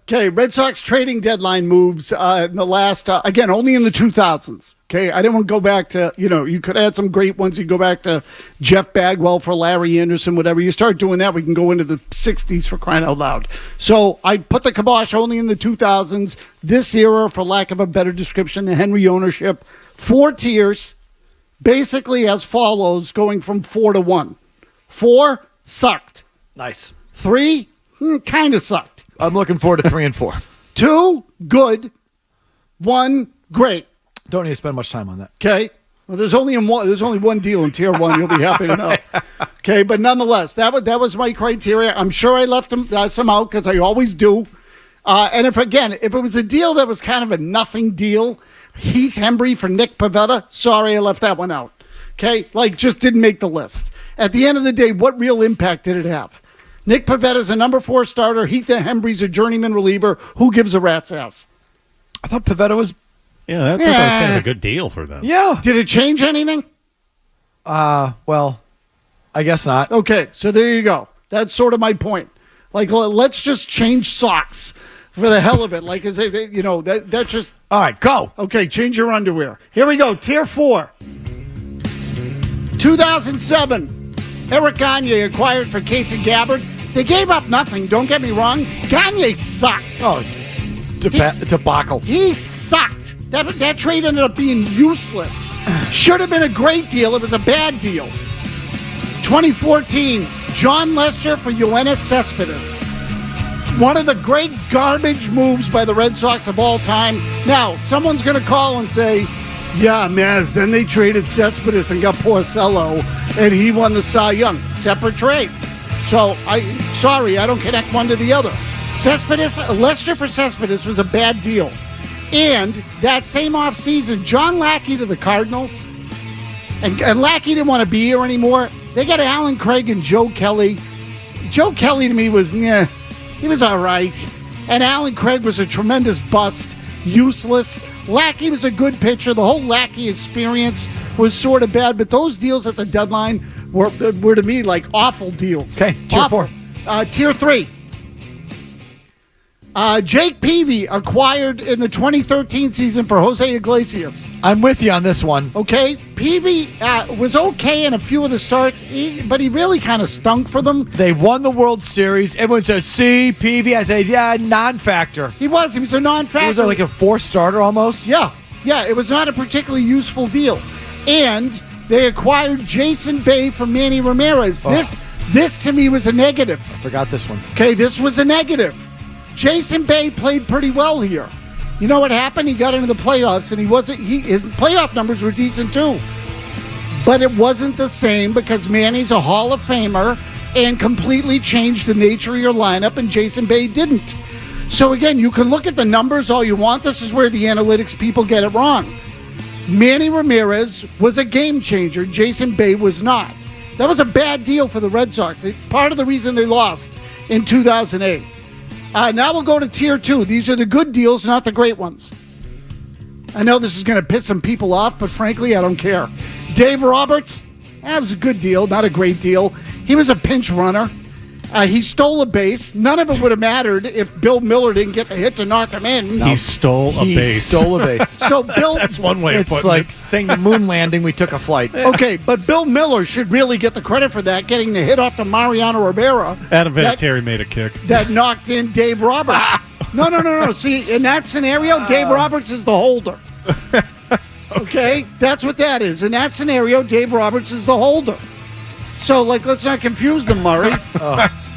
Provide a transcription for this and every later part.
Okay, Red Sox trading deadline moves in the last, again, only in the 2000s. Okay, I didn't want to go back to, you could add some great ones. You go back to Jeff Bagwell for Larry Anderson, whatever. You start doing that, we can go into the 60s for crying out loud. So I put the kibosh only in the 2000s. This era, for lack of a better description, the Henry ownership. 4 tiers, basically as follows, going from 4 to 1. 4, sucked. Nice. 3, kind of sucked. I'm looking forward to 3 and 4. 2, good. 1, great. Don't need to spend much time on that. Okay. Well, there's only one deal in tier 1. You'll be happy to know. Okay, but nonetheless, that was my criteria. I'm sure I left some out because I always do. And if it was a deal that was kind of a nothing deal, Heath Hembry for Nick Pivetta, sorry, I left that one out. Okay, just didn't make the list. At the end of the day, what real impact did it have? Nick Pavetta's a number 4 starter. Heath Hembry's a journeyman reliever. Who gives a rat's ass? I thought Pivetta was... Yeah, that was kind of a good deal for them. Yeah. Did it change anything? Well, I guess not. Okay, so there you go. That's sort of my point. Let's just change socks for the hell of it. That just... All right, go. Okay, change your underwear. Here we go. Tier 4. 2007. Eric Gagne acquired for Casey Gabbard. They gave up nothing. Don't get me wrong. Gagne sucked. Oh, it's debacle. He sucked. That trade ended up being useless. Should have been a great deal. It was a bad deal. 2014, John Lester for Yoenis Cespedes. One of the great garbage moves by the Red Sox of all time. Now, someone's going to call and say, yeah, Mazz, then they traded Cespedes and got Porcello, and he won the Cy Young. Separate trade. So, I don't connect one to the other. Lester for Cespedes was a bad deal. And that same offseason, John Lackey to the Cardinals, and Lackey didn't want to be here anymore. They got Alan Craig and Joe Kelly. Joe Kelly to me was, he was all right. And Alan Craig was a tremendous bust, useless. Lackey was a good pitcher. The whole Lackey experience was sort of bad, but those deals at the deadline were to me awful deals. Okay, tier 4. Tier 3. Jake Peavy acquired in the 2013 season for Jose Iglesias. I'm with you on this one. Okay, Peavy was okay in a few of the starts, but he really kind of stunk for them. They won the World Series. Everyone said, see, Peavy. I said, yeah, non-factor. He was a non-factor. He was like a 4 starter almost. Yeah, it was not a particularly useful deal. And they acquired Jason Bay from Manny Ramirez. Oh. This to me was a negative. I forgot this one. Okay, this was a negative. Jason Bay played pretty well here. You know what happened? He got into the playoffs, and his playoff numbers were decent too. But it wasn't the same because Manny's a Hall of Famer and completely changed the nature of your lineup, and Jason Bay didn't. So again, you can look at the numbers all you want. This is where the analytics people get it wrong. Manny Ramirez was a game changer. Jason Bay was not. That was a bad deal for the Red Sox. Part of the reason they lost in 2008. Now we'll go to tier 2. These are the good deals, not the great ones. I know this is going to piss some people off, but frankly, I don't care. Dave Roberts, that was a good deal, not a great deal. He was a pinch runner. He stole a base. None of it would have mattered if Bill Miller didn't get the hit to knock him in. He stole a base. So Bill, that's one way of putting it. It's like saying the moon landing, we took a flight. Okay, but Bill Miller should really get the credit for that, getting the hit off to Mariano Rivera. Adam Vinatieri made a kick. That knocked in Dave Roberts. No. See, in that scenario, Dave Roberts is the holder. Okay? That's what that is. In that scenario, Dave Roberts is the holder. So, let's not confuse them, Murray.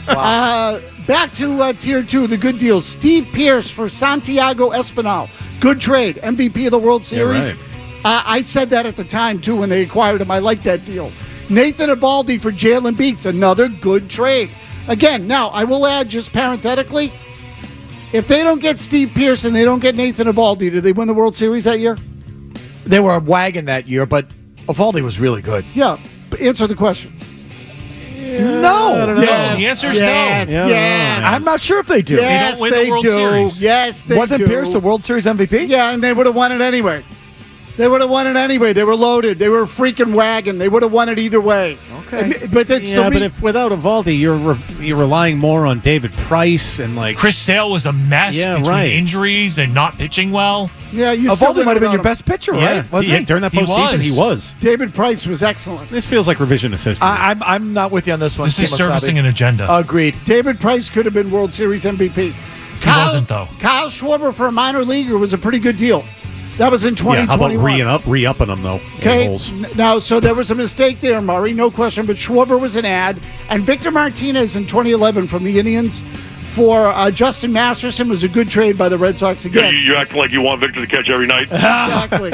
Back to tier 2, the good deals. Steve Pearce for Santiago Espinal. Good trade. MVP of the World Series. Yeah, right. I said that at the time, too, when they acquired him. I liked that deal. Nathan Eovaldi for Jalen Beeks. Another good trade. Again, now, I will add just parenthetically, if they don't get Steve Pearce and they don't get Nathan Eovaldi, did they win the World Series that year? They were a wagon that year, but Eovaldi was really good. Yeah. Answer the question. No. I don't know. Yes, The answer's yes, no. yes. I'm not sure if they do. Yes, They don't win the World Series. Yes, they Wasn't do. Pierce the World Series MVP? Yeah, and they would have won it anyway. They would have won it anyway. They were loaded. They were a freaking wagon. They would have won it either way. Okay. But that's but if without Evaldi, you're relying more on David Price and like Chris Sale was a mess between right. injuries and not pitching well. Yeah, you still Evaldi might have been your him. best pitcher, right? During that postseason, he was. David Price was excellent. This feels like revisionist history. I'm not with you on this one. This is Kemosabe. servicing an agenda. Agreed. David Price could have been World Series MVP. He wasn't, though. Kyle Schwarber for a minor leaguer was a pretty good deal. That was in 2021. How about re-upping them, though? Okay, A-holes. now, so there was a mistake there, Murray, no question, but Schwarber was an ad, and Victor Martinez in 2011 from the Indians for Justin Masterson was a good trade by the Red Sox again. You act like you want Victor to catch every night. Exactly.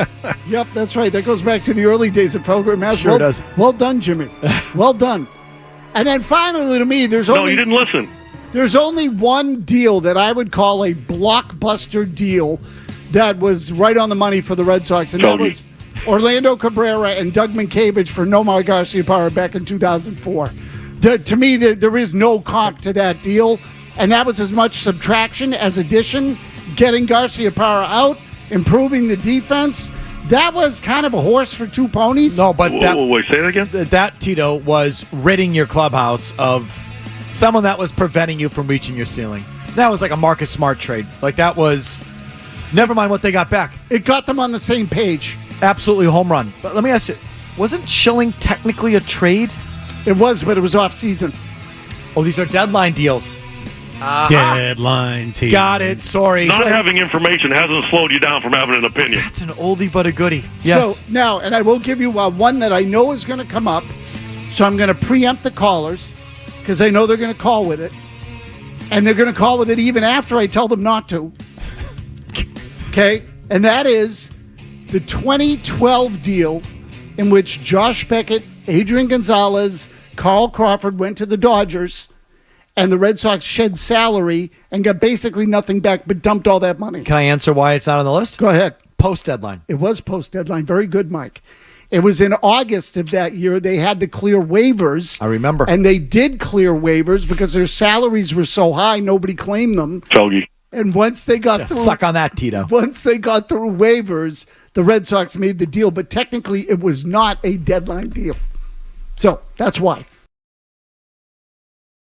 Yep, that's right. That goes back to the early days of program master. Sure does. Well done, Jimmy. Well done. And then finally, to me, No, you didn't listen. there's only one deal that I would call a blockbuster deal that was right on the money for the Red Sox, and that was Orlando Cabrera and Doug Mankiewicz for Nomar Garciaparra back in 2004. To me, there is no comp to that deal, and that was as much subtraction as addition, getting Garciaparra out, improving the defense. That was kind of a horse for two ponies. No, but Wait, say that again? that, Tito, was ridding your clubhouse of someone that was preventing you from reaching your ceiling. That was like a Marcus Smart trade. Like, that was... Never mind what they got back. It got them on the same page. Absolutely home run. But let me ask you, wasn't Schilling technically a trade? It was, but it was off season. Oh, these are deadline deals. Deadline team. Got it. Sorry. Not having information hasn't slowed you down from having an opinion. That's an oldie but a goodie. Yes. So now, and I will give you one that I know is going to come up. So I'm going to preempt the callers because I know they're going to call with it. And they're going to call with it even after I tell them not to. Okay? And that is the 2012 deal in which Josh Beckett, Adrian Gonzalez, Carl Crawford went to the Dodgers, and the Red Sox shed salary and got basically nothing back but dumped all that money. Can I answer why it's not on the list? Go ahead. Post-deadline. It was post-deadline. Very good, Mike. It was in August of that year. They had to clear waivers. I remember. And they did clear waivers because their salaries were so high, nobody claimed them. Felgy. And once they got through... Suck on that, Tito. Once they got through waivers, the Red Sox made the deal. But technically, it was not a deadline deal. So, that's why.